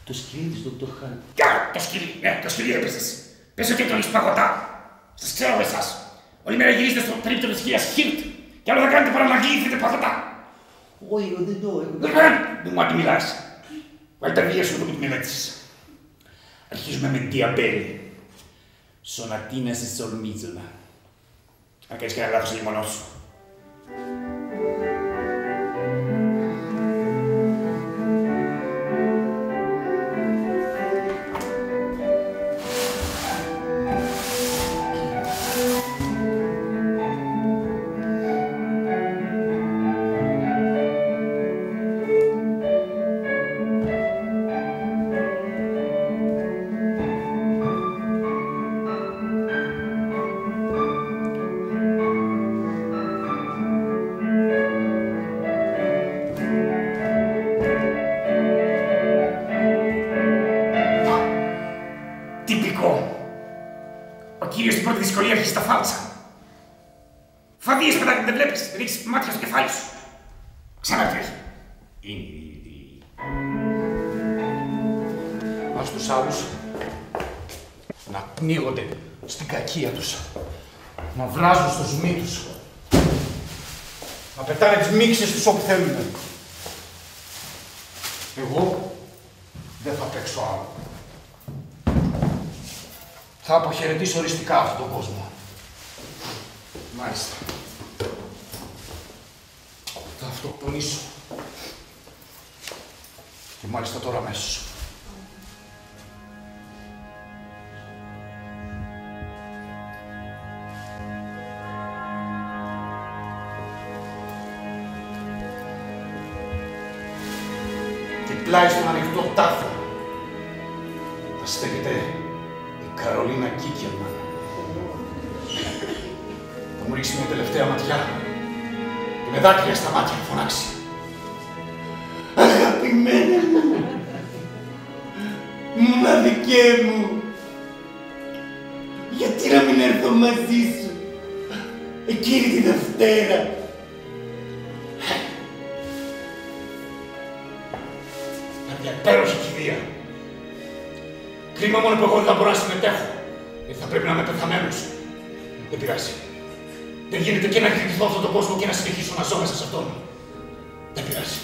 Το σκυλί της, Dr. Hunt. Ποια, το σκυλί, ναι, το σκυλί έπαιζες. Πες ότι τον έχεις παγωτά. Σας ξέρω εσάς. Όλη μέρα γυρίζετε στο περίπτωρο της κυρίας Χίρτ και άλλο δεν κάνετε παρά να γλύφετε παγωτά. Όχι, δεν το έχω. Δεν μου αντιμιλάς. Βάλε τα βιβλία σου εδώ που τη μελέτησες. Αρχίζουμε με Διαμπέλη. Σονατίνα σε σολ μίζωνα. Αν κάνεις και ένα λάθος σε λιμονό σου. Τυπικό. Ο κύριος στην πρώτη δυσκολία έρχεται στα φάλτσα. Φαδίες παιδάκι, δεν βλέπεις, δεν έχεις μάτια στο κεφάλι σου. Ξαναρχίζει. Είναι ήδη. Ας τους άλλους να πνίγονται στην κακία τους. Να βράζουν στο ζουμί τους. Να πετάνε τις μίξες τους όπου θέλουν. Εγώ δεν θα παίξω άλλο. Θα αποχαιρετήσω οριστικά αυτόν τον κόσμο. Μάλιστα. Θα αυτοκτονήσω. Και μάλιστα τώρα αμέσως. Και πλάι στον ανοιχτό τάφο θα στέκεται η Καρολίνα Κίκερμαν. Θα μου ρίξει μια τελευταία ματιά και με δάκρυα στα μάτια θα φωνάξει. Αγαπημένα μου, μοναδικέ μου, γιατί να μην έρθω μαζί σου εκείνη τη Δευτέρα. Μια υπέροχη κηδεία. Κρίμα μόνο που εγώ δεν θα μπορώ να συμμετέχω. Γιατί θα πρέπει να είμαι πεθαμένος. Δεν πειράζει. Δεν γίνεται και να κρυφθώ αυτόν τον κόσμο και να συνεχίσω να ζω μέσα σε αυτόν. Δεν πειράζει.